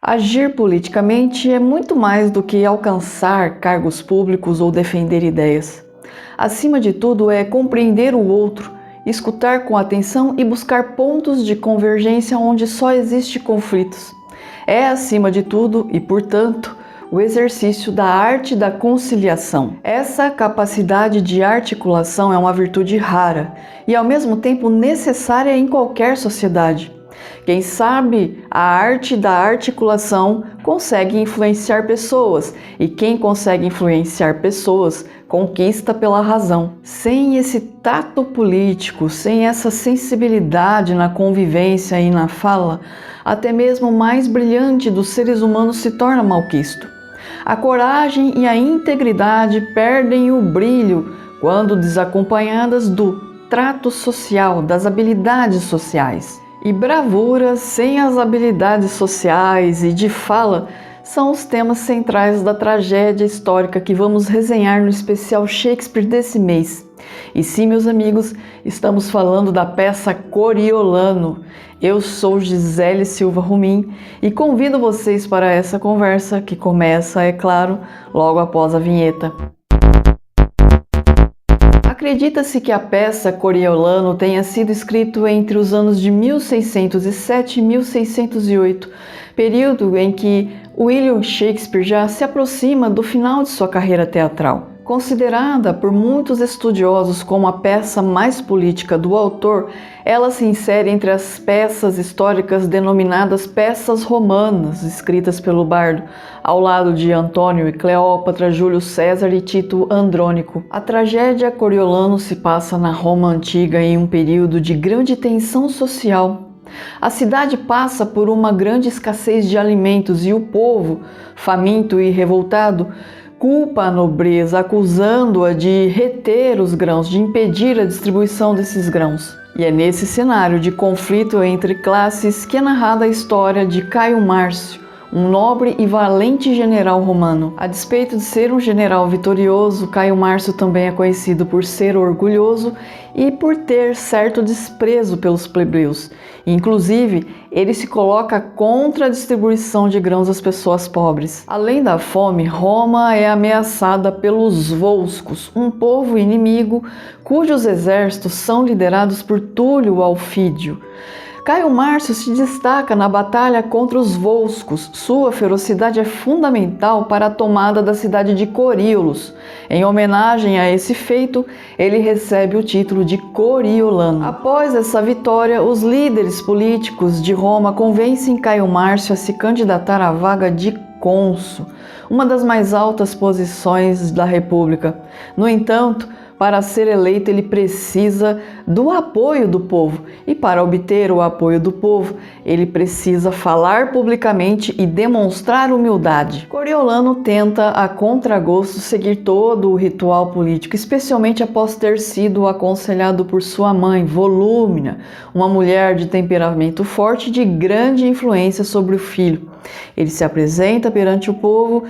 Agir politicamente é muito mais do que alcançar cargos públicos ou defender ideias. Acima de tudo, é compreender o outro, escutar com atenção e buscar pontos de convergência onde só existe conflitos. É, acima de tudo e, portanto, o exercício da arte da conciliação. Essa capacidade de articulação é uma virtude rara e, ao mesmo tempo, necessária em qualquer sociedade. Quem sabe a arte da articulação consegue influenciar pessoas, e quem consegue influenciar pessoas conquista pela razão. Sem esse tato político, sem essa sensibilidade na convivência e na fala, até mesmo o mais brilhante dos seres humanos se torna malquisto. A coragem e a integridade perdem o brilho quando desacompanhadas do trato social, das habilidades sociais. E bravura sem as habilidades sociais e de fala são os temas centrais da tragédia histórica que vamos resenhar no especial Shakespeare desse mês. E sim, meus amigos, estamos falando da peça Coriolano. Eu sou Gisele Silva Rumim e convido vocês para essa conversa que começa, é claro, logo após a vinheta. Acredita-se que a peça Coriolano tenha sido escrita entre os anos de 1607 e 1608, período em que William Shakespeare já se aproxima do final de sua carreira teatral. Considerada por muitos estudiosos como a peça mais política do autor, ela se insere entre as peças históricas denominadas peças romanas, escritas pelo bardo, ao lado de Antônio e Cleópatra, Júlio César e Tito Andrônico. A tragédia Coriolano se passa na Roma antiga em um período de grande tensão social. A cidade passa por uma grande escassez de alimentos e o povo, faminto e revoltado, culpa a nobreza, acusando-a de reter os grãos, de impedir a distribuição desses grãos. E é nesse cenário de conflito entre classes que é narrada a história de Caio Márcio, um nobre e valente general romano. A despeito de ser um general vitorioso, Caio Márcio também é conhecido por ser orgulhoso e por ter certo desprezo pelos plebeus. Inclusive, ele se coloca contra a distribuição de grãos às pessoas pobres. Além da fome, Roma é ameaçada pelos volscos, um povo inimigo cujos exércitos são liderados por Túlio Alfídio. Caio Márcio se destaca na batalha contra os volscos. Sua ferocidade é fundamental para a tomada da cidade de Coríolos. Em homenagem a esse feito, ele recebe o título de Coriolano. Após essa vitória, os líderes políticos de Roma convencem Caio Márcio a se candidatar à vaga de cônsul, uma das mais altas posições da República. No entanto, para ser eleito, ele precisa do apoio do povo. E para obter o apoio do povo, ele precisa falar publicamente e demonstrar humildade. Coriolano tenta, a contragosto, seguir todo o ritual político, especialmente após ter sido aconselhado por sua mãe, Volúmina, uma mulher de temperamento forte e de grande influência sobre o filho. Ele se apresenta perante o povo,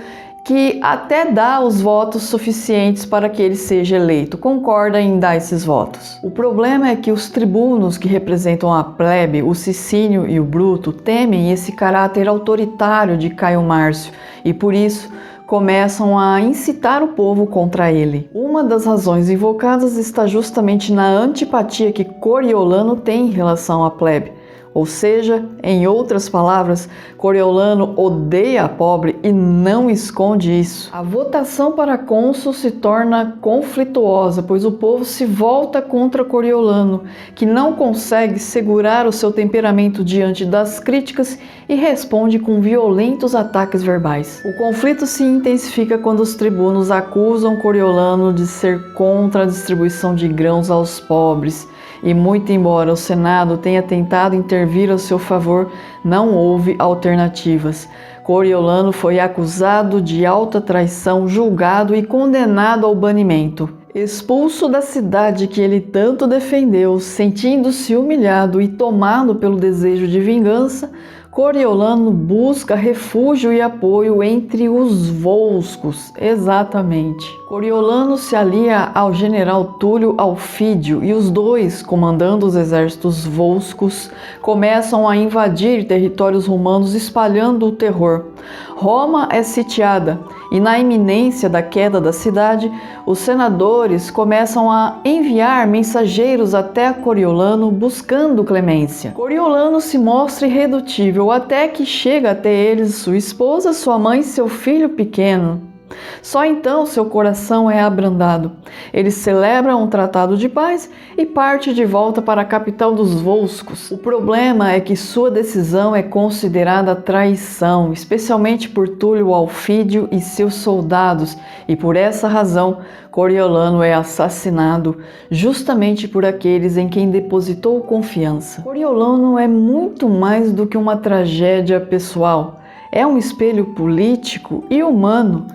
que até dá os votos suficientes para que ele seja eleito, concorda em dar esses votos. O problema é que os tribunos que representam a plebe, o Sicínio e o Bruto, temem esse caráter autoritário de Caio Márcio e por isso começam a incitar o povo contra ele. Uma das razões invocadas está justamente na antipatia que Coriolano tem em relação à plebe. Ou seja, em outras palavras, Coriolano odeia a pobre e não esconde isso. A votação para cônsul se torna conflituosa, pois o povo se volta contra Coriolano, que não consegue segurar o seu temperamento diante das críticas e responde com violentos ataques verbais. O conflito se intensifica quando os tribunos acusam Coriolano de ser contra a distribuição de grãos aos pobres. E muito embora o Senado tenha tentado intervir a seu favor, não houve alternativas. Coriolano foi acusado de alta traição, julgado e condenado ao banimento. Expulso da cidade que ele tanto defendeu, sentindo-se humilhado e tomado pelo desejo de vingança, Coriolano busca refúgio e apoio entre os volscos, exatamente. Coriolano se alia ao general Túlio Alfídio e os dois, comandando os exércitos volscos, começam a invadir territórios romanos espalhando o terror. Roma é sitiada e, na iminência da queda da cidade, os senadores começam a enviar mensageiros até Coriolano buscando clemência. Coriolano se mostra irredutível até que chega até eles sua esposa, sua mãe e seu filho pequeno. Só então seu coração é abrandado. Eles celebram um tratado de paz e parte de volta para a capital dos volscos. O problema é que sua decisão é considerada traição, especialmente por Túlio Alfídio e seus soldados, e por essa razão Coriolano é assassinado justamente por aqueles em quem depositou confiança. Coriolano é muito mais do que uma tragédia pessoal. É um espelho político e humano.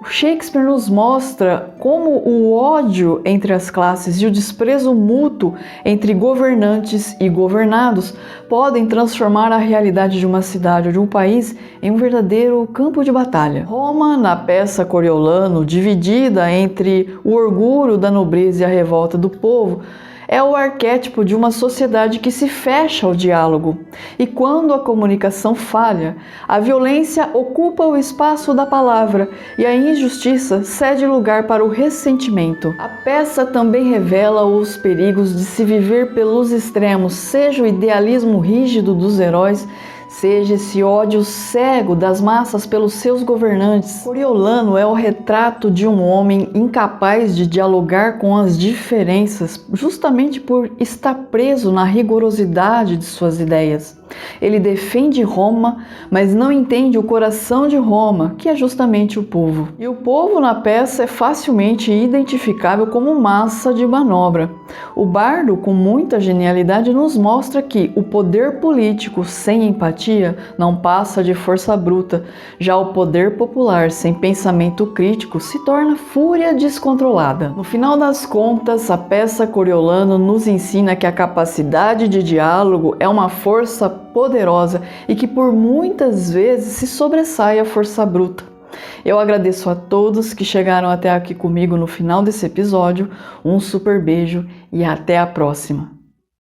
O Shakespeare nos mostra como o ódio entre as classes e o desprezo mútuo entre governantes e governados podem transformar a realidade de uma cidade ou de um país em um verdadeiro campo de batalha. Roma, na peça Coriolano, dividida entre o orgulho da nobreza e a revolta do povo, é o arquétipo de uma sociedade que se fecha ao diálogo. E quando a comunicação falha, a violência ocupa o espaço da palavra e a injustiça cede lugar para o ressentimento. A peça também revela os perigos de se viver pelos extremos, seja o idealismo rígido dos heróis, seja esse ódio cego das massas pelos seus governantes. Coriolano é o retrato de um homem incapaz de dialogar com as diferenças, justamente por estar preso na rigorosidade de suas ideias. Ele defende Roma, mas não entende o coração de Roma, que é justamente o povo. E o povo na peça é facilmente identificável como massa de manobra. O bardo, com muita genialidade, nos mostra que o poder político sem empatia não passa de força bruta. Já o poder popular sem pensamento crítico se torna fúria descontrolada. No final das contas, a peça Coriolano nos ensina que a capacidade de diálogo é uma força poderosa e que por muitas vezes se sobressai a força bruta. Eu agradeço a todos que chegaram até aqui comigo no final desse episódio, um super beijo e até a próxima!